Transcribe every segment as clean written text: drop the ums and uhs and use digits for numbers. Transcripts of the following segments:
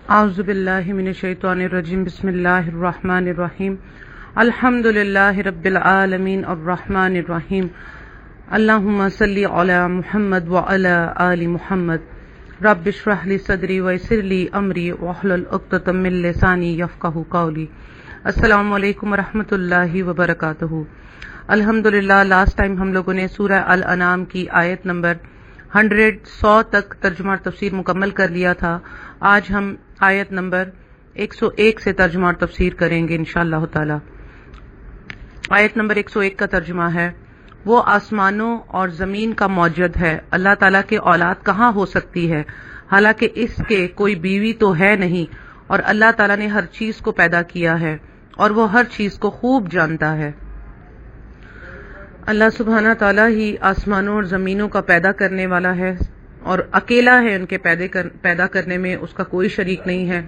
اعوذ باللہ من الشیطان الرجیم بسم اللہ الرحمن الرحیم الحمد للہ رب العالمین الرحمن الرحیم اللہم صلی علی محمد وعلی آل محمد رب اشرح لی صدری ویسر لی امری واحلل عقدۃ من لسانی یفقہوا قولی۔ السلام علیکم ورحمۃ اللہ وبرکاتہ۔ الحمدللہ لاسٹ ٹائم ہم لوگوں نے سورہ الانعام کی آیت نمبر 100 تک ترجمہ اور تفسیر مکمل کر لیا تھا۔ آج ہم آیت نمبر 101 سے ترجمہ اور تفسیر کریں گے انشاءاللہ تعالی۔ آیت نمبر 101 کا ترجمہ ہے، وہ آسمانوں اور زمین کا موجد ہے، اللہ تعالیٰ کے اولاد کہاں ہو سکتی ہے، حالانکہ اس کے کوئی بیوی تو ہے نہیں، اور اللہ تعالیٰ نے ہر چیز کو پیدا کیا ہے اور وہ ہر چیز کو خوب جانتا ہے۔ اللہ سبحانہ تعالیٰ ہی آسمانوں اور زمینوں کا پیدا کرنے والا ہے اور اکیلا ہے، ان کے پیدا کرنے میں اس کا کوئی شریک نہیں ہے۔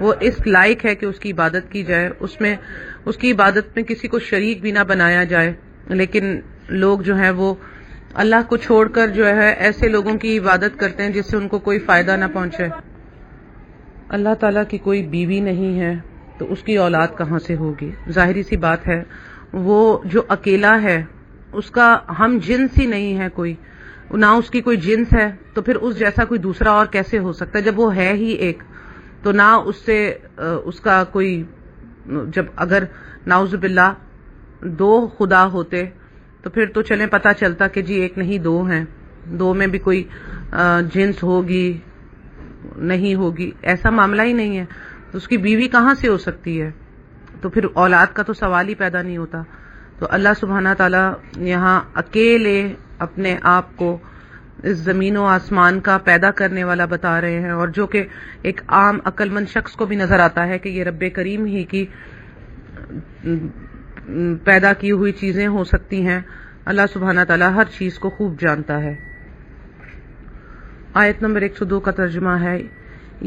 وہ اس لائق ہے کہ اس کی عبادت کی جائے، اس کی عبادت میں کسی کو شریک بھی نہ بنایا جائے، لیکن لوگ جو ہیں وہ اللہ کو چھوڑ کر جو ہے ایسے لوگوں کی عبادت کرتے ہیں جس سے ان کو کوئی فائدہ نہ پہنچے۔ اللہ تعالیٰ کی کوئی بیوی نہیں ہے تو اس کی اولاد کہاں سے ہوگی؟ ظاہری سی بات ہے، وہ جو اکیلا ہے اس کا ہم جنس ہی نہیں ہے کوئی، نہ اس کی کوئی جنس ہے، تو پھر اس جیسا کوئی دوسرا اور کیسے ہو سکتا ہے؟ جب وہ ہے ہی ایک، تو نہ اس سے اس کا کوئی، جب اگر نعوذ باللہ 2 خدا ہوتے تو پھر تو چلیں پتہ چلتا کہ جی ایک نہیں 2 ہیں، 2 میں بھی کوئی جنس ہوگی نہیں ہوگی، ایسا معاملہ ہی نہیں ہے، تو اس کی بیوی کہاں سے ہو سکتی ہے؟ تو پھر اولاد کا تو سوال ہی پیدا نہیں ہوتا۔ تو اللہ سبحانہ تعالیٰ یہاں اکیلے اپنے آپ کو اس زمین و آسمان کا پیدا کرنے والا بتا رہے ہیں، اور جو کہ ایک عام عقل مند شخص کو بھی نظر آتا ہے کہ یہ رب کریم ہی کی پیدا کی ہوئی چیزیں ہو سکتی ہیں۔ اللہ سبحانہ تعالیٰ ہر چیز کو خوب جانتا ہے۔ آیت نمبر 102 کا ترجمہ ہے،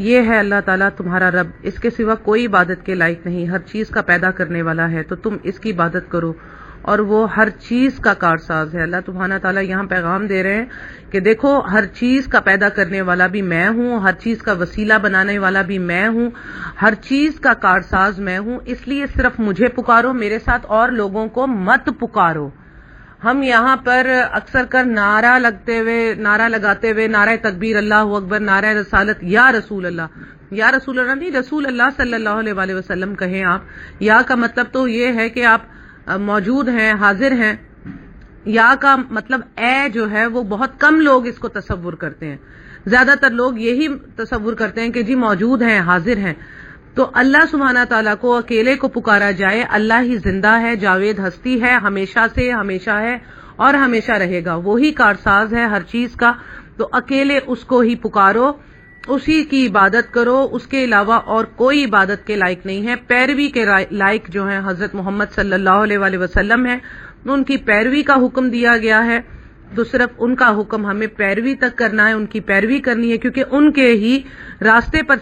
یہ ہے اللہ تعالیٰ تمہارا رب، اس کے سوا کوئی عبادت کے لائق نہیں، ہر چیز کا پیدا کرنے والا ہے، تو تم اس کی عبادت کرو، اور وہ ہر چیز کا کارساز ہے۔ اللہ سبحانہ تعالیٰ یہاں پیغام دے رہے ہیں کہ دیکھو ہر چیز کا پیدا کرنے والا بھی میں ہوں، ہر چیز کا وسیلہ بنانے والا بھی میں ہوں، ہر چیز کا کارساز میں ہوں، اس لیے صرف مجھے پکارو، میرے ساتھ اور لوگوں کو مت پکارو۔ ہم یہاں پر اکثر کر نعرہ لگاتے ہوئے نعرہ تکبیر، اللہ اکبر، نعرہ رسالت، یا رسول اللہ، یا رسول اللہ نہیں، رسول اللہ صلی اللہ علیہ وآلہ وسلم کہیں آپ۔ یا کا مطلب تو یہ ہے کہ آپ موجود ہیں، حاضر ہیں۔ یا کا مطلب اے جو ہے وہ بہت کم لوگ اس کو تصور کرتے ہیں، زیادہ تر لوگ یہی تصور کرتے ہیں کہ جی موجود ہیں، حاضر ہیں۔ تو اللہ سبحانہ تعالیٰ کو اکیلے کو پکارا جائے، اللہ ہی زندہ ہے، جاوید ہستی ہے، ہمیشہ سے ہمیشہ ہے اور ہمیشہ رہے گا، وہی کارساز ہے ہر چیز کا، تو اکیلے اس کو ہی پکارو، اسی کی عبادت کرو، اس کے علاوہ اور کوئی عبادت کے لائق نہیں ہے۔ پیروی کے لائق جو ہیں حضرت محمد صلی اللہ علیہ وآلہ وسلم ہے، ان کی پیروی کا حکم دیا گیا ہے، تو صرف ان کا حکم ہمیں پیروی تک کرنا ہے، ان کی پیروی کرنی ہے، کیونکہ ان کے ہی راستے پر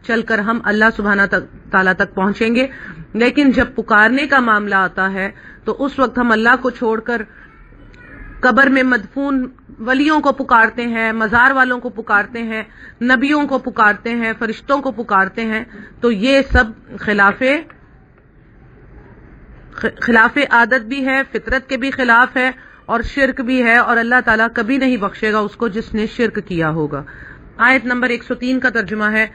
چل کر ہم اللہ سبحانہ تعالیٰ تک پہنچیں گے۔ لیکن جب پکارنے کا معاملہ آتا ہے تو اس وقت ہم اللہ کو چھوڑ کر قبر میں مدفون ولیوں کو پکارتے ہیں، مزار والوں کو پکارتے ہیں، نبیوں کو پکارتے ہیں، فرشتوں کو پکارتے ہیں، تو یہ سب خلاف عادت بھی ہے، فطرت کے بھی خلاف ہے، اور شرک بھی ہے، اور اللہ تعالیٰ کبھی نہیں بخشے گا اس کو جس نے شرک کیا ہوگا۔ آیت نمبر 103 کا ترجمہ ہے،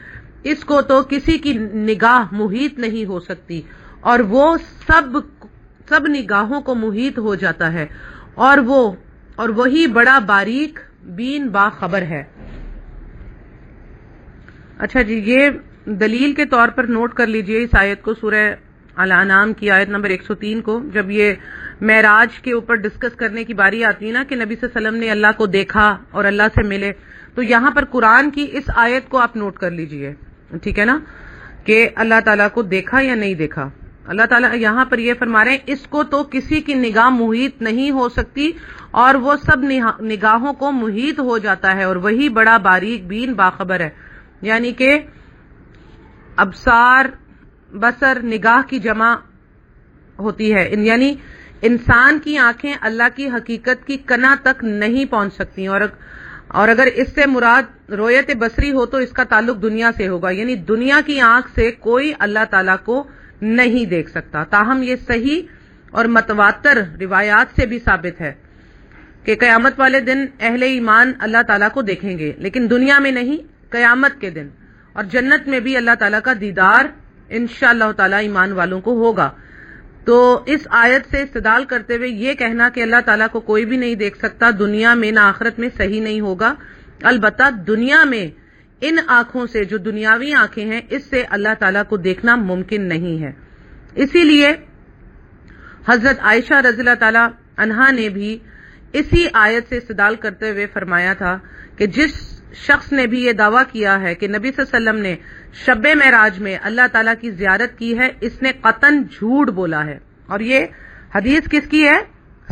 اس کو تو کسی کی نگاہ محیط نہیں ہو سکتی، اور وہ سب نگاہوں کو محیط ہو جاتا ہے، اور وہی بڑا باریک بین باخبر ہے۔ اچھا جی، یہ دلیل کے طور پر نوٹ کر لیجئے اس آیت کو، سورہ الانعام کی آیت نمبر 103 کو، جب یہ معراج کے اوپر ڈسکس کرنے کی باری آتی ہے نا کہ نبی صلی اللہ علیہ وسلم نے اللہ کو دیکھا اور اللہ سے ملے، تو یہاں پر قرآن کی اس آیت کو آپ نوٹ کر لیجئے، ٹھیک ہے نا، کہ اللہ تعالیٰ کو دیکھا یا نہیں دیکھا۔ اللہ تعالیٰ یہاں پر یہ فرما رہے ہیں، اس کو تو کسی کی نگاہ محیط نہیں ہو سکتی، اور وہ سب نگاہوں کو محیط ہو جاتا ہے، اور وہی بڑا باریک بین باخبر ہے۔ یعنی کہ ابصار، بصر، نگاہ کی جمع ہوتی ہے، یعنی انسان کی آنکھیں اللہ کی حقیقت کی کنا تک نہیں پہنچ سکتی، اور اگر اس سے مراد رویت بصری ہو تو اس کا تعلق دنیا سے ہوگا، یعنی دنیا کی آنکھ سے کوئی اللہ تعالیٰ کو نہیں دیکھ سکتا۔ تاہم یہ صحیح اور متواتر روایات سے بھی ثابت ہے کہ قیامت والے دن اہل ایمان اللہ تعالیٰ کو دیکھیں گے، لیکن دنیا میں نہیں، قیامت کے دن، اور جنت میں بھی اللہ تعالیٰ کا دیدار انشاءاللہ تعالیٰ ایمان والوں کو ہوگا۔ تو اس آیت سے استدلال کرتے ہوئے یہ کہنا کہ اللہ تعالیٰ کو کوئی بھی نہیں دیکھ سکتا دنیا میں نہ آخرت میں صحیح نہیں ہوگا۔ البتہ دنیا میں ان آنکھوں سے جو دنیاوی آنکھیں ہیں اس سے اللہ تعالیٰ کو دیکھنا ممکن نہیں ہے۔ اسی لیے حضرت عائشہ رضی اللہ تعالیٰ عنہا نے بھی اسی آیت سے استدلال کرتے ہوئے فرمایا تھا کہ جس شخص نے بھی یہ دعویٰ کیا ہے کہ نبی صلی اللہ علیہ وسلم نے شب معراج میں اللہ تعالیٰ کی زیارت کی ہے، اس نے قطعاً جھوٹ بولا ہے۔ اور یہ حدیث کس کی ہے؟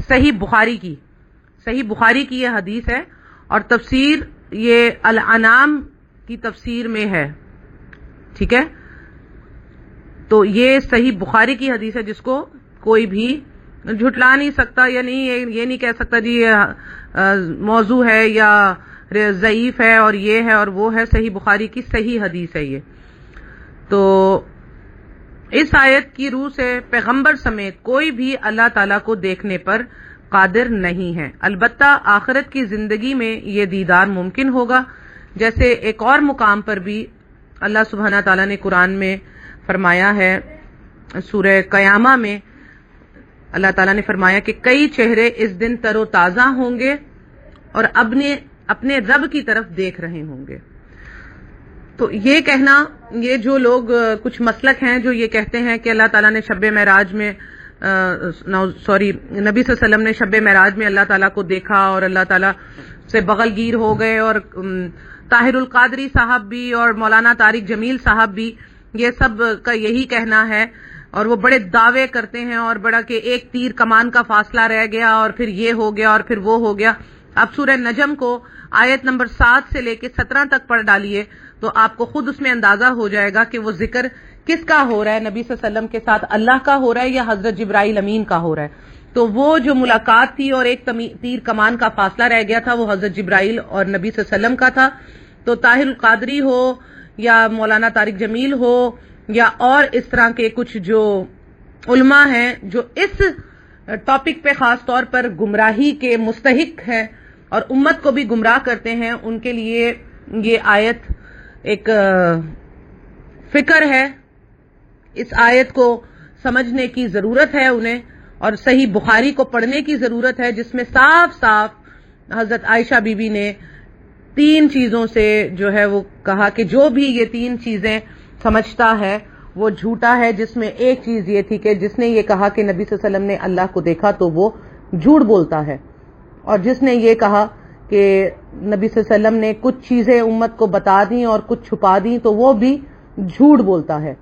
صحیح بخاری کی، صحیح بخاری کی یہ حدیث ہے، اور تفسیر یہ الانام کی تفسیر میں ہے، ٹھیک ہے؟ تو یہ صحیح بخاری کی حدیث ہے جس کو کوئی بھی جھٹلا نہیں سکتا، یا نہیں یہ نہیں کہہ سکتا جی یہ موضوع ہے یا ضعیف ہے اور یہ ہے اور وہ ہے۔ صحیح بخاری کی صحیح حدیث ہے یہ۔ تو اس آیت کی روح سے پیغمبر سمیت کوئی بھی اللہ تعالیٰ کو دیکھنے پر قادر نہیں ہے، البتہ آخرت کی زندگی میں یہ دیدار ممکن ہوگا، جیسے ایک اور مقام پر بھی اللہ سبحانہ تعالیٰ نے قرآن میں فرمایا ہے، سورہ قیامہ میں اللہ تعالیٰ نے فرمایا کہ کئی چہرے اس دن تر و تازہ ہوں گے اور اپنے رب کی طرف دیکھ رہے ہوں گے۔ تو یہ کہنا، یہ جو لوگ کچھ مسلک ہیں جو یہ کہتے ہیں کہ اللہ تعالیٰ نے شب معراج میں نبی صلی اللہ علیہ وسلم نے شب معراج میں اللہ تعالیٰ کو دیکھا اور اللہ تعالیٰ سے بغل گیر ہو گئے، اور طاہر القادری صاحب بھی اور مولانا طارق جمیل صاحب بھی یہ سب کا یہی کہنا ہے، اور وہ بڑے دعوے کرتے ہیں اور بڑا کہ ایک تیر کمان کا فاصلہ رہ گیا اور پھر یہ ہو گیا اور پھر وہ ہو گیا۔ اب سورہ نجم کو آیت نمبر 7 سے لے کے 17 تک پڑھ ڈالیے تو آپ کو خود اس میں اندازہ ہو جائے گا کہ وہ ذکر کس کا ہو رہا ہے، نبی صلی اللہ علیہ وسلم کے ساتھ اللہ کا ہو رہا ہے یا حضرت جبرائیل امین کا ہو رہا ہے۔ تو وہ جو ملاقات تھی اور ایک تیر کمان کا فاصلہ رہ گیا تھا وہ حضرت جبرائیل اور نبی صلی اللہ علیہ وسلم کا تھا۔ تو طاہر القادری ہو یا مولانا طارق جمیل ہو یا اور اس طرح کے کچھ جو علماء ہیں جو اس ٹاپک پہ خاص طور پر گمراہی کے مستحق ہیں اور امت کو بھی گمراہ کرتے ہیں، ان کے لیے یہ آیت ایک فکر ہے، اس آیت کو سمجھنے کی ضرورت ہے انہیں، اور صحیح بخاری کو پڑھنے کی ضرورت ہے جس میں صاف صاف حضرت عائشہ بی بی نے 3 چیزوں سے جو ہے وہ کہا کہ جو بھی یہ 3 چیزیں سمجھتا ہے وہ جھوٹا ہے، جس میں ایک چیز یہ تھی کہ جس نے یہ کہا کہ نبی صلی اللہ علیہ وسلم نے اللہ کو دیکھا تو وہ جھوٹ بولتا ہے، اور جس نے یہ کہا کہ نبی صلی اللہ علیہ وسلم نے کچھ چیزیں امت کو بتا دیں اور کچھ چھپا دیں تو وہ بھی جھوٹ بولتا ہے۔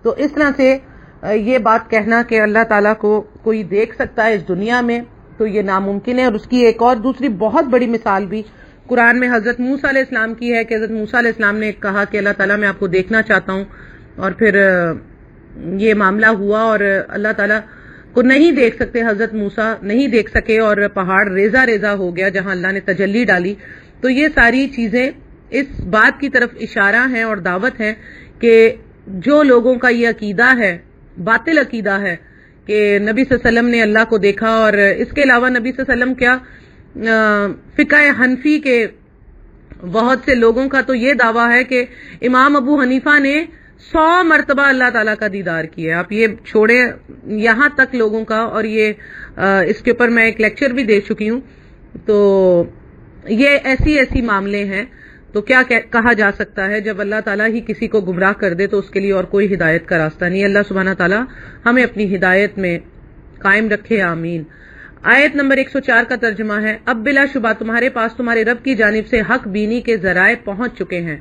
تو اس طرح سے یہ بات کہنا کہ اللہ تعالیٰ کو کوئی دیکھ سکتا ہے اس دنیا میں تو یہ ناممکن ہے۔ اور اس کی ایک اور دوسری بہت بڑی مثال بھی قرآن میں حضرت موسیٰ علیہ السلام کی ہے کہ حضرت موسیٰ علیہ السلام نے کہا کہ اللہ تعالیٰ میں آپ کو دیکھنا چاہتا ہوں، اور پھر یہ معاملہ ہوا اور اللہ تعالیٰ کو نہیں دیکھ سکتے، حضرت موسیٰ نہیں دیکھ سکے اور پہاڑ ریزہ ریزہ ہو گیا جہاں اللہ نے تجلی ڈالی۔ تو یہ ساری چیزیں اس بات کی طرف اشارہ ہیں اور دعوت ہے کہ جو لوگوں کا یہ عقیدہ ہے، باطل عقیدہ ہے کہ نبی صلی اللہ علیہ وسلم نے اللہ کو دیکھا، اور اس کے علاوہ نبی صلی اللہ علیہ وسلم کیا فقہ حنفی کے بہت سے لوگوں کا تو یہ دعویٰ ہے کہ امام ابو حنیفہ نے 100 مرتبہ اللہ تعالیٰ کا دیدار کیا ہے۔ آپ یہ چھوڑیں یہاں تک لوگوں کا، اور یہ اس کے اوپر میں ایک لیکچر بھی دے چکی ہوں۔ تو یہ ایسی معاملے ہیں، تو کیا کہا جا سکتا ہے جب اللہ تعالیٰ ہی کسی کو گمراہ کر دے تو اس کے لیے اور کوئی ہدایت کا راستہ نہیں۔ اللہ سبحانہ تعالیٰ ہمیں اپنی ہدایت میں قائم رکھے، آمین۔ آیت نمبر 104 کا ترجمہ ہے، اب بلا شبہ تمہارے پاس تمہارے رب کی جانب سے حق بینی کے ذرائع پہنچ چکے ہیں،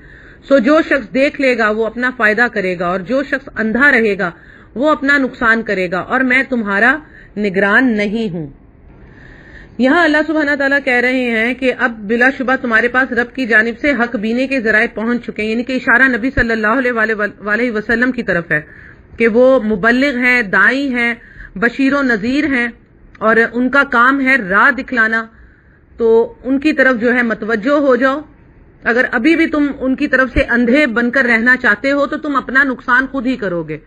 سو جو شخص دیکھ لے گا وہ اپنا فائدہ کرے گا، اور جو شخص اندھا رہے گا وہ اپنا نقصان کرے گا، اور میں تمہارا نگران نہیں ہوں۔ یہاں اللہ سبحانہ تعالیٰ کہہ رہے ہیں کہ اب بلا شبہ تمہارے پاس رب کی جانب سے حق بینے کے ذرائع پہنچ چکے ہیں، یعنی کہ اشارہ نبی صلی اللہ علیہ وسلم کی طرف ہے کہ وہ مبلغ ہیں، داعی ہیں، بشیر و نذیر ہیں، اور ان کا کام ہے راہ دکھلانا۔ تو ان کی طرف جو ہے متوجہ ہو جاؤ. اگر ابھی بھی تم ان کی طرف سے اندھے بن کر رہنا چاہتے ہو تو تم اپنا نقصان خود ہی کرو گے.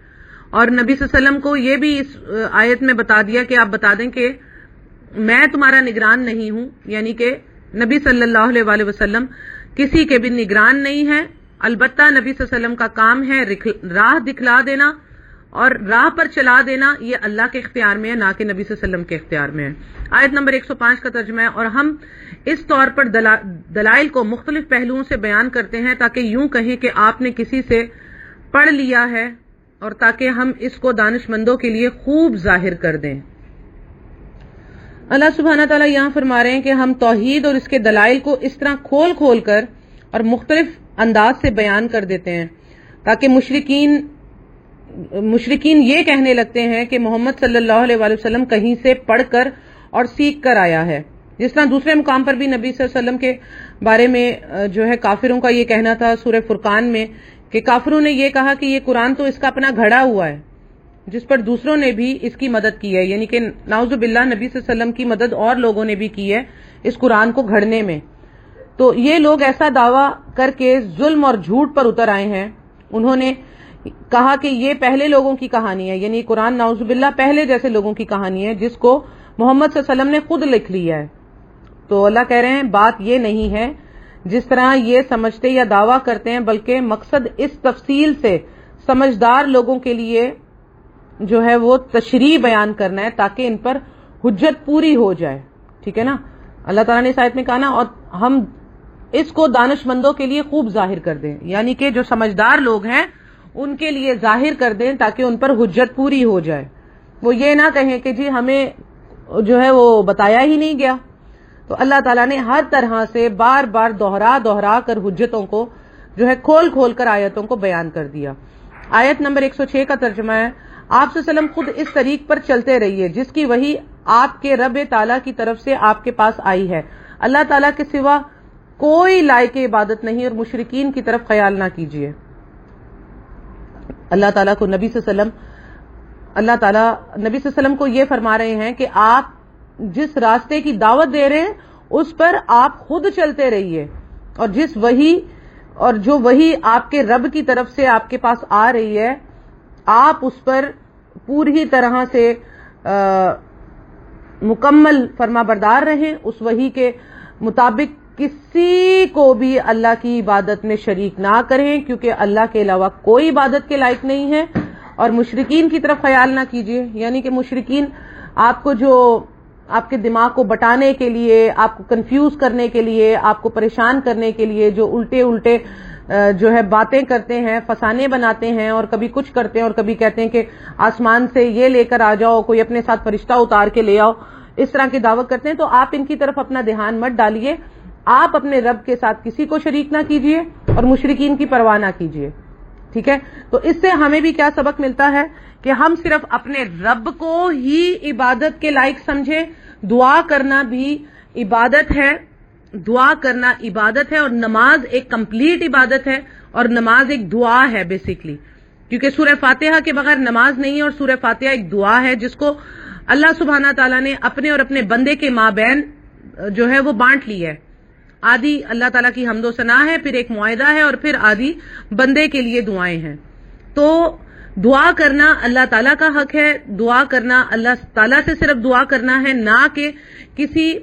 اور نبی صلی اللہ علیہ وسلم کو یہ بھی اس آیت میں بتا دیا کہ آپ بتا دیں کہ میں تمہارا نگران نہیں ہوں، یعنی کہ نبی صلی اللہ علیہ وآلہ وسلم کسی کے بھی نگران نہیں ہے. البتہ نبی صلی اللہ علیہ وسلم کا کام ہے راہ دکھلا دینا اور راہ پر چلا دینا. یہ اللہ کے اختیار میں ہے، نہ کہ نبی صلی اللہ علیہ وسلم کے اختیار میں ہے. آیت نمبر 105 کا ترجمہ ہے، اور ہم اس طور پر دلائل کو مختلف پہلوؤں سے بیان کرتے ہیں تاکہ یوں کہیں کہ آپ نے کسی سے پڑھ لیا ہے اور تاکہ ہم اس کو دانش مندوں کے لیے خوب ظاہر کر دیں. اللہ سبحانہ تعالیٰ یہاں فرما رہے ہیں کہ ہم توحید اور اس کے دلائل کو اس طرح کھول کھول کر اور مختلف انداز سے بیان کر دیتے ہیں تاکہ مشرکین یہ کہنے لگتے ہیں کہ محمد صلی اللہ علیہ وآلہ وسلم کہیں سے پڑھ کر اور سیکھ کر آیا ہے. جس طرح دوسرے مقام پر بھی نبی صلی اللہ علیہ وسلم کے بارے میں جو ہے کافروں کا یہ کہنا تھا سورہ فرقان میں کہ کافروں نے یہ کہا کہ یہ قرآن تو اس کا اپنا گھڑا ہوا ہے، جس پر دوسروں نے بھی اس کی مدد کی ہے. یعنی کہ نعوذ باللہ نبی صلی اللہ علیہ وسلم کی مدد اور لوگوں نے بھی کی ہے اس قرآن کو گھڑنے میں. تو یہ لوگ ایسا دعویٰ کر کے ظلم اور جھوٹ پر اتر آئے ہیں. انہوں نے کہا کہ یہ پہلے لوگوں کی کہانی ہے، یعنی قرآن نعوذ باللہ پہلے جیسے لوگوں کی کہانی ہے جس کو محمد صلی اللہ علیہ وسلم نے خود لکھ لیا ہے. تو اللہ کہہ رہے ہیں بات یہ نہیں ہے جس طرح یہ سمجھتے یا دعویٰ کرتے ہیں، بلکہ مقصد اس تفصیل سے سمجھدار لوگوں کے لیے جو ہے وہ تشریح بیان کرنا ہے تاکہ ان پر حجت پوری ہو جائے. ٹھیک ہے نا، اللہ تعالیٰ نے اس آیت میں کہا نا، اور ہم اس کو دانش مندوں کے لیے خوب ظاہر کر دیں، یعنی کہ جو سمجھدار لوگ ہیں ان کے لیے ظاہر کر دیں تاکہ ان پر حجت پوری ہو جائے. وہ یہ نہ کہیں کہ جی ہمیں جو ہے وہ بتایا ہی نہیں گیا. تو اللہ تعالیٰ نے ہر طرح سے بار بار دوہرا کر حجتوں کو جو ہے کھول کھول کر آیتوں کو بیان کر دیا. آیت نمبر 106 کا ترجمہ ہے، آپ صلی اللہ علیہ وسلم خود اس طریق پر چلتے رہیے جس کی وحی آپ کے رب تعالیٰ کی طرف سے آپ کے پاس آئی ہے. اللہ تعالیٰ کے سوا کوئی لائق عبادت نہیں اور مشرکین کی طرف خیال نہ کیجیے. اللہ تعالیٰ کو نبی صلی اللہ علیہ وسلم کو یہ فرما رہے ہیں کہ آپ جس راستے کی دعوت دے رہے ہیں اس پر آپ خود چلتے رہیے، اور جو وحی آپ کے رب کی طرف سے آپ کے پاس آ رہی ہے آپ اس پر پوری طرح سے مکمل فرما بردار رہیں. اس وحی کے مطابق کسی کو بھی اللہ کی عبادت میں شریک نہ کریں کیونکہ اللہ کے علاوہ کوئی عبادت کے لائق نہیں ہے. اور مشرکین کی طرف خیال نہ کیجیے، یعنی کہ مشرکین آپ کو جو آپ کے دماغ کو بٹانے کے لیے، آپ کو کنفیوز کرنے کے لیے، آپ کو پریشان کرنے کے لیے جو الٹے جو ہے باتیں کرتے ہیں، فسانے بناتے ہیں اور کبھی کچھ کرتے ہیں اور کبھی کہتے ہیں کہ آسمان سے یہ لے کر آ جاؤ، کوئی اپنے ساتھ فرشتہ اتار کے لے آؤ، اس طرح کی دعوت کرتے ہیں. تو آپ ان کی طرف اپنا دھیان مت ڈالیے. آپ اپنے رب کے ساتھ کسی کو شریک نہ کیجیے اور مشرکین کی پرواہ نہ کیجیے. ٹھیک ہے، تو اس سے ہمیں بھی کیا سبق ملتا ہے کہ ہم صرف اپنے رب کو ہی عبادت کے لائق سمجھیں. دعا کرنا بھی عبادت ہے، دعا کرنا عبادت ہے، اور نماز ایک کمپلیٹ عبادت ہے، اور نماز ایک دعا ہے بیسیکلی، کیونکہ سورہ فاتحہ کے بغیر نماز نہیں ہے، اور سورہ فاتحہ ایک دعا ہے جس کو اللہ سبحانہ تعالیٰ نے اپنے اور اپنے بندے کے مابین جو ہے وہ بانٹ لی ہے. آدھی اللہ تعالیٰ کی حمد و ثنا ہے، پھر ایک معاہدہ ہے، اور پھر آدھی بندے کے لیے دعائیں ہیں. تو دعا کرنا اللہ تعالیٰ کا حق ہے. دعا کرنا اللہ تعالیٰ سے صرف دعا کرنا ہے، نہ کہ کسی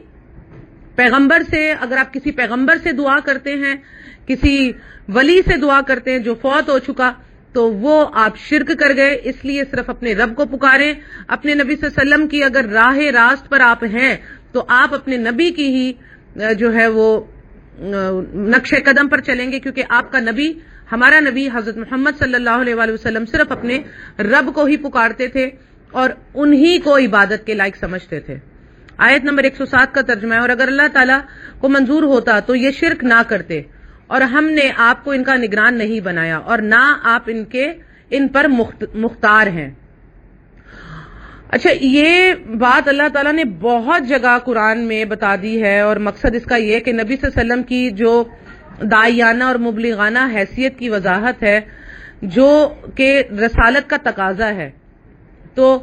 پیغمبر سے. اگر آپ کسی پیغمبر سے دعا کرتے ہیں، کسی ولی سے دعا کرتے ہیں جو فوت ہو چکا، تو وہ آپ شرک کر گئے. اس لیے صرف اپنے رب کو پکاریں. اپنے نبی صلی اللہ علیہ وسلم کی اگر راہ راست پر آپ ہیں تو آپ اپنے نبی کی ہی جو ہے وہ نقش قدم پر چلیں گے، کیونکہ آپ کا نبی، ہمارا نبی حضرت محمد صلی اللہ علیہ وآلہ وسلم صرف اپنے رب کو ہی پکارتے تھے اور انہی کو عبادت کے لائق سمجھتے تھے. آیت نمبر 107 کا ترجمہ ہے، اور اگر اللہ تعالیٰ کو منظور ہوتا تو یہ شرک نہ کرتے، اور ہم نے آپ کو ان کا نگران نہیں بنایا، اور نہ آپ ان پر مختار ہیں. اچھا، یہ بات اللہ تعالیٰ نے بہت جگہ قرآن میں بتا دی ہے، اور مقصد اس کا یہ کہ نبی صلی اللہ علیہ وسلم کی جو داعیانہ اور مبلغانہ حیثیت کی وضاحت ہے جو کہ رسالت کا تقاضا ہے. تو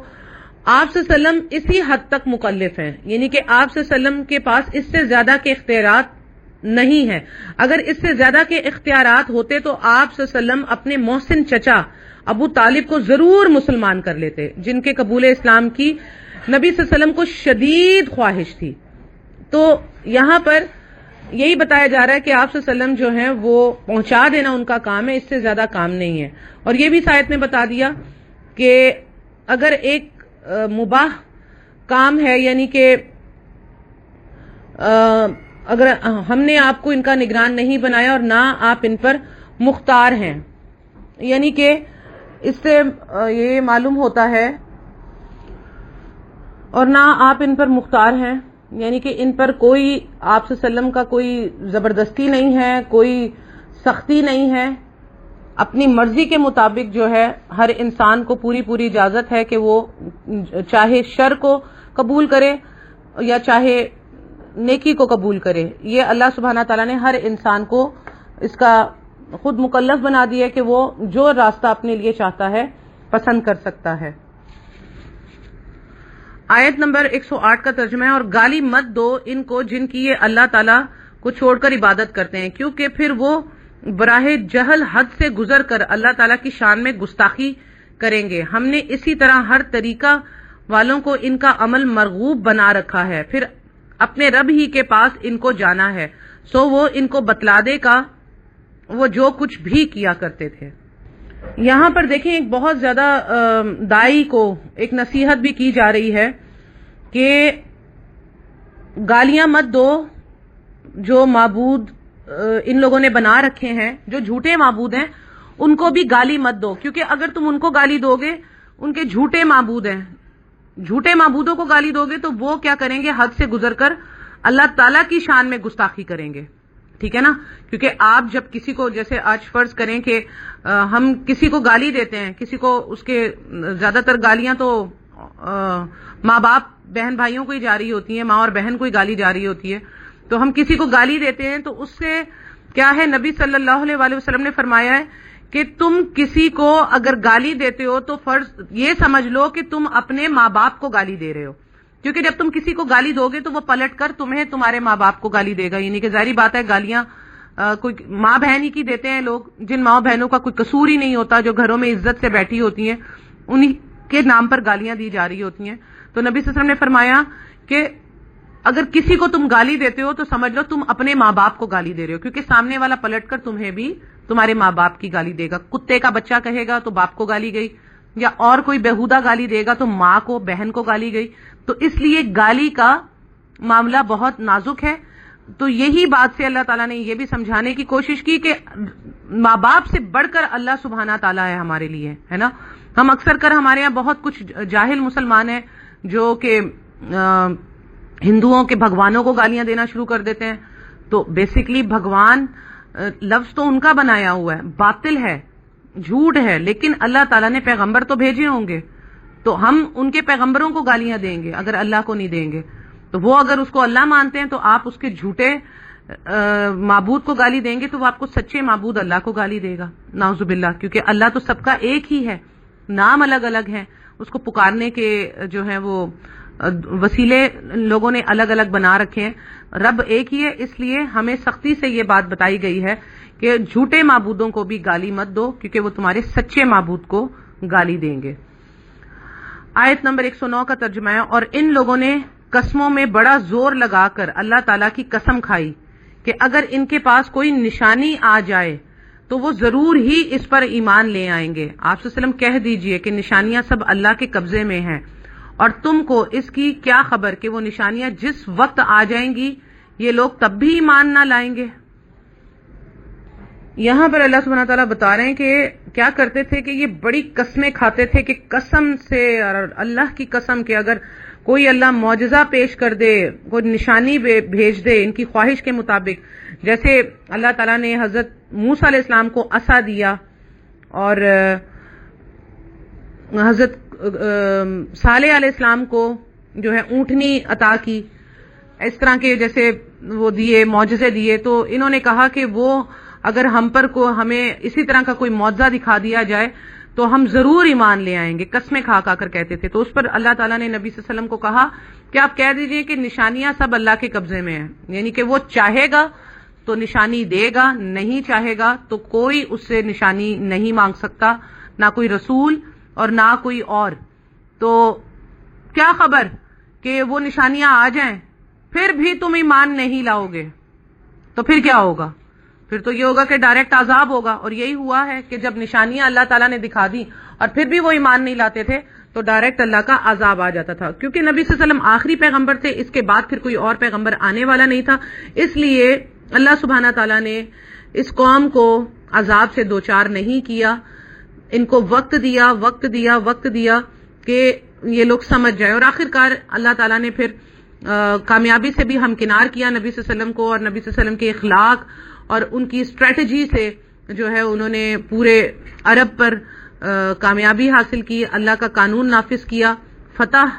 آپ صلی اللہ علیہ وسلم اسی حد تک مکلف ہیں، یعنی کہ آپ صلی اللہ علیہ وسلم کے پاس اس سے زیادہ کے اختیارات نہیں ہیں. اگر اس سے زیادہ کے اختیارات ہوتے تو آپ صلی اللہ علیہ وسلم اپنے محسن چچا ابو طالب کو ضرور مسلمان کر لیتے، جن کے قبول اسلام کی نبی صلی اللہ علیہ وسلم کو شدید خواہش تھی. تو یہاں پر یہی بتایا جا رہا ہے کہ آپ صلی اللہ علیہ وسلم جو ہیں وہ پہنچا دینا ان کا کام ہے، اس سے زیادہ کام نہیں ہے. اور یہ بھی اس آیت میں بتا دیا کہ اگر ایک مباح کام ہے، یعنی کہ اگر ہم نے آپ کو ان کا نگران نہیں بنایا اور نہ آپ ان پر مختار ہیں، یعنی کہ اس سے یہ معلوم ہوتا ہے، اور نہ آپ ان پر مختار ہیں، یعنی کہ ان پر کوئی آپ صلی اللہ علیہ وسلم کا کوئی زبردستی نہیں ہے، کوئی سختی نہیں ہے. اپنی مرضی کے مطابق جو ہے ہر انسان کو پوری اجازت ہے کہ وہ چاہے شر کو قبول کرے یا چاہے نیکی کو قبول کرے. یہ اللہ سبحانہ تعالیٰ نے ہر انسان کو اس کا خود مکلف بنا دیا ہے کہ وہ جو راستہ اپنے لیے چاہتا ہے پسند کر سکتا ہے. آیت نمبر 108 کا ترجمہ ہے، اور گالی مت دو ان کو جن کی یہ اللہ تعالیٰ کو چھوڑ کر عبادت کرتے ہیں، کیونکہ پھر وہ براہ جہل حد سے گزر کر اللہ تعالیٰ کی شان میں گستاخی کریں گے. ہم نے اسی طرح ہر طریقہ والوں کو ان کا عمل مرغوب بنا رکھا ہے، پھر اپنے رب ہی کے پاس ان کو جانا ہے، سو وہ ان کو بتلا دے گا وہ جو کچھ بھی کیا کرتے تھے. یہاں پر دیکھیں ایک بہت زیادہ دائی کو ایک نصیحت بھی کی جا رہی ہے کہ گالیاں مت دو جو معبود ان لوگوں نے بنا رکھے ہیں، جو جھوٹے معبود ہیں ان کو بھی گالی مت دو، کیونکہ اگر تم ان کو گالی دو گے، ان کے جھوٹے معبود ہیں، جھوٹے معبودوں کو گالی دو گے تو وہ کیا کریں گے، حد سے گزر کر اللہ تعالیٰ کی شان میں گستاخی کریں گے. ٹھیک ہے نا؟ کیونکہ آپ جب کسی کو، جیسے آج فرض کریں کہ ہم کسی کو گالی دیتے ہیں، کسی کو، اس کے زیادہ تر گالیاں تو ماں باپ بہن بھائیوں کو ہی جا رہی ہوتی ہیں، ماں اور بہن کو ہی گالی جا رہی ہوتی ہے. تو ہم کسی کو گالی دیتے ہیں تو اس سے کیا ہے، نبی صلی اللہ علیہ وآلہ وسلم نے فرمایا ہے کہ تم کسی کو اگر گالی دیتے ہو تو فرض یہ سمجھ لو کہ تم اپنے ماں باپ کو گالی دے رہے ہو، کیونکہ جب تم کسی کو گالی دو گے تو وہ پلٹ کر تمہیں تمہارے ماں باپ کو گالی دے گا. یعنی کہ ظاہری بات ہے گالیاں کوئی ماں بہن ہی کی دیتے ہیں لوگ، جن ماں بہنوں کا کوئی قصور ہی نہیں ہوتا، جو گھروں میں عزت سے بیٹھی ہوتی ہیں، انہی کے نام پر گالیاں دی جا رہی ہوتی ہیں. تو نبی صلی اللہ علیہ وسلم نے فرمایا کہ اگر کسی کو تم گالی دیتے ہو تو سمجھ لو تم اپنے ماں باپ کو گالی دے رہے ہو، کیونکہ سامنے والا پلٹ کر تمہیں بھی تمہارے ماں باپ کی گالی دے گا. کتے کا بچہ کہے گا تو باپ کو گالی گئی، یا اور کوئی بےہودہ گالی دے گا تو ماں کو، بہن کو گالی گئی. تو اس لیے گالی کا معاملہ بہت نازک ہے. تو یہی بات سے اللہ تعالیٰ نے یہ بھی سمجھانے کی کوشش کی کہ ماں باپ سے بڑھ کر اللہ سبحانہ تعالیٰ ہے ہمارے لیے، ہے نا. ہم اکثر کر ہمارے یہاں بہت کچھ جاہل مسلمان ہیں جو کہ ہندوؤں کے بھگوانوں کو گالیاں دینا شروع کر دیتے ہیں. تو بیسیکلی بھگوان لفظ تو ان کا بنایا ہوا ہے، باطل ہے، جھوٹ ہے، لیکن اللہ تعالیٰ نے پیغمبر تو بھیجے ہوں گے، تو ہم ان کے پیغمبروں کو گالیاں دیں گے اگر اللہ کو نہیں دیں گے. تو وہ اگر اس کو اللہ مانتے ہیں تو آپ اس کے جھوٹے معبود کو گالی دیں گے تو وہ آپ کو سچے معبود اللہ کو گالی دے گا، نعوذ باللہ. کیونکہ اللہ تو سب کا ایک ہی ہے، نام الگ الگ ہیں، اس کو پکارنے کے جو ہیں وہ وسیلے لوگوں نے الگ الگ بنا رکھے ہیں. رب ایک ہی ہے، اس لیے ہمیں سختی سے یہ بات بتائی گئی ہے کہ جھوٹے معبودوں کو بھی گالی مت دو، کیونکہ وہ تمہارے سچے معبود کو گالی دیں گے. آیت نمبر 109 کا ترجمہ ہے، اور ان لوگوں نے قسموں میں بڑا زور لگا کر اللہ تعالیٰ کی قسم کھائی کہ اگر ان کے پاس کوئی نشانی آ جائے تو وہ ضرور ہی اس پر ایمان لے آئیں گے. آپ صلی اللہ علیہ وسلم کہہ دیجئے کہ نشانیاں سب اللہ کے قبضے میں ہیں، اور تم کو اس کی کیا خبر کہ وہ نشانیاں جس وقت آ جائیں گی یہ لوگ تب بھی ایمان نہ لائیں گے. یہاں پر اللہ سبحانہ تعالیٰ بتا رہے ہیں کہ کیا کرتے تھے کہ یہ بڑی قسمیں کھاتے تھے کہ قسم سے، اور اللہ کی قسم کہ اگر کوئی اللہ معجزہ پیش کر دے، کوئی نشانی بھیج دے ان کی خواہش کے مطابق، جیسے اللہ تعالیٰ نے حضرت موسیٰ علیہ السلام کو عصا دیا اور حضرت صالح علیہ السلام کو جو ہے اونٹنی عطا کی، اس طرح کے جیسے وہ دیے، معجزے دیے. تو انہوں نے کہا کہ وہ اگر ہم پر کو ہمیں اسی طرح کا کوئی معجزہ دکھا دیا جائے تو ہم ضرور ایمان لے آئیں گے، قسمیں کھا کھا کر کہتے تھے۔ تو اس پر اللہ تعالیٰ نے نبی صلی اللہ علیہ وسلم کو کہا کہ آپ کہہ دیجئے کہ نشانیاں سب اللہ کے قبضے میں ہیں، یعنی کہ وہ چاہے گا تو نشانی دے گا، نہیں چاہے گا تو کوئی اس سے نشانی نہیں مانگ سکتا، نہ کوئی رسول اور نہ کوئی اور۔ تو کیا خبر کہ وہ نشانیاں آ جائیں پھر بھی تم ایمان نہیں لاؤ گے تو پھر کیا ہوگا؟ پھر تو یہ ہوگا کہ ڈائریکٹ عذاب ہوگا، اور یہی ہوا ہے کہ جب نشانیاں اللہ تعالیٰ نے دکھا دی اور پھر بھی وہ ایمان نہیں لاتے تھے تو ڈائریکٹ اللہ کا عذاب آ جاتا تھا، کیونکہ نبی صلی اللہ علیہ وسلم آخری پیغمبر تھے، اس کے بعد پھر کوئی اور پیغمبر آنے والا نہیں تھا، اس لیے اللہ سبحانہ تعالیٰ نے اس قوم کو عذاب سے دوچار نہیں کیا، ان کو وقت دیا کہ یہ لوگ سمجھ جائے، اور آخر کار اللہ تعالیٰ نے پھر کامیابی سے بھی ہمکنار کیا نبی صلی اللہ علیہ وسلم کو، اور نبی صلی اللہ علیہ وسلم کے اخلاق اور ان کی اسٹریٹجی سے جو ہے انہوں نے پورے عرب پر کامیابی حاصل کی، اللہ کا قانون نافذ کیا، فتح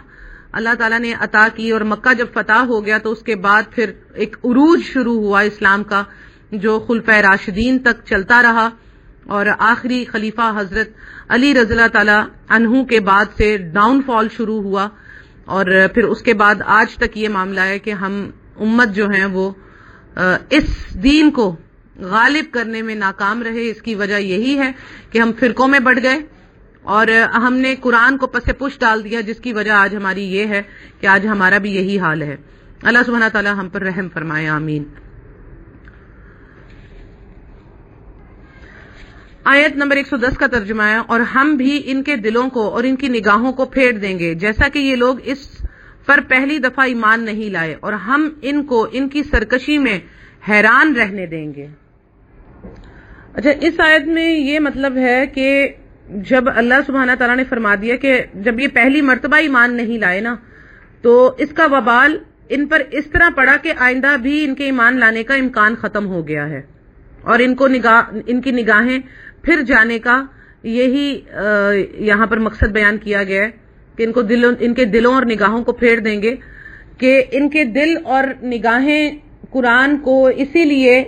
اللہ تعالیٰ نے عطا کی، اور مکہ جب فتح ہو گیا تو اس کے بعد پھر ایک عروج شروع ہوا اسلام کا جو خلفائے راشدین تک چلتا رہا، اور آخری خلیفہ حضرت علی رضی اللہ تعالی عنہ کے بعد سے ڈاؤن فال شروع ہوا، اور پھر اس کے بعد آج تک یہ معاملہ ہے کہ ہم امت جو ہیں وہ اس دین کو غالب کرنے میں ناکام رہے۔ اس کی وجہ یہی ہے کہ ہم فرقوں میں بٹ گئے اور ہم نے قرآن کو پس پش ڈال دیا، جس کی وجہ آج ہماری یہ ہے کہ آج ہمارا بھی یہی حال ہے۔ اللہ سبحانہ تعالی ہم پر رحم فرمائے، آمین۔ آیت نمبر 110 کا ترجمہ ہے، اور ہم بھی ان کے دلوں کو اور ان کی نگاہوں کو پھیر دیں گے جیسا کہ یہ لوگ اس پر پہلی دفعہ ایمان نہیں لائے، اور ہم ان کو ان کی سرکشی میں حیران رہنے دیں گے۔ اچھا، اس آیت میں یہ مطلب ہے کہ جب اللہ سبحانہ تعالیٰ نے فرما دیا کہ جب یہ پہلی مرتبہ ایمان نہیں لائے نا، تو اس کا وبال ان پر اس طرح پڑا کہ آئندہ بھی ان کے ایمان لانے کا امکان ختم ہو گیا ہے، اور ان کی نگاہیں پھر جانے کا یہی یہاں پر مقصد بیان کیا گیا ہے کہ ان کے دلوں اور نگاہوں کو پھیر دیں گے، کہ ان کے دل اور نگاہیں قرآن کو اسی لیے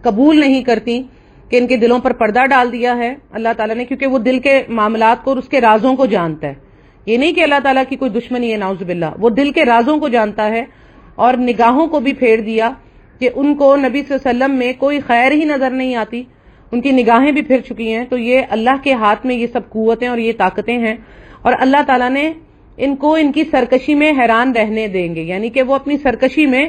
قبول نہیں کرتی کہ ان کے دلوں پر پردہ ڈال دیا ہے اللہ تعالیٰ نے، کیونکہ وہ دل کے معاملات کو اور اس کے رازوں کو جانتا ہے۔ یہ نہیں کہ اللہ تعالیٰ کی کوئی دشمنی ہے، نعوذ باللہ، وہ دل کے رازوں کو جانتا ہے، اور نگاہوں کو بھی پھیر دیا کہ ان کو نبی صلی اللہ علیہ وسلم میں کوئی خیر ہی نظر نہیں آتی، ان کی نگاہیں بھی پھر چکی ہیں۔ تو یہ اللہ کے ہاتھ میں یہ سب قوتیں اور یہ طاقتیں ہیں، اور اللہ تعالیٰ نے ان کو ان کی سرکشی میں حیران رہنے دیں گے، یعنی کہ وہ اپنی سرکشی میں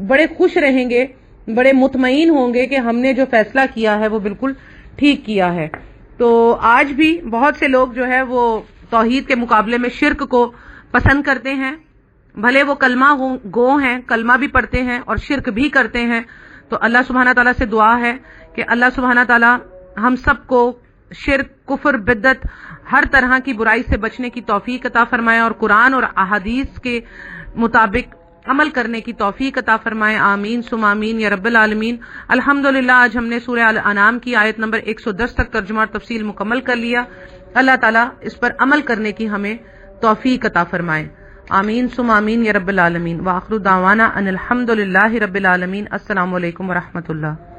بڑے خوش رہیں گے، بڑے مطمئن ہوں گے کہ ہم نے جو فیصلہ کیا ہے وہ بالکل ٹھیک کیا ہے۔ تو آج بھی بہت سے لوگ جو ہے وہ توحید کے مقابلے میں شرک کو پسند کرتے ہیں، بھلے وہ کلمہ گو ہیں، کلمہ بھی پڑھتے ہیں اور شرک بھی کرتے ہیں۔ تو اللہ سبحانہ تعالیٰ سے دعا ہے کہ اللہ سبحانہ تعالیٰ ہم سب کو شرک، کفر، بدعت، ہر طرح کی برائی سے بچنے کی توفیق عطا فرمائے، اور قرآن اور احادیث کے مطابق عمل کرنے کی توفیق عطا فرمائے، آمین ثم آمین یا رب العالمین۔ الحمدللہ آج ہم نے سورہ الانعام کی آیت نمبر 110 تک ترجمہ اور تفصیل مکمل کر لیا۔ اللہ تعالیٰ اس پر عمل کرنے کی ہمیں توفیق عطا فرمائے، آمین ثم آمین یا رب العالمین۔ وآخر دعوانا ان الحمدللہ رب العالمین۔ السلام علیکم ورحمۃ اللہ۔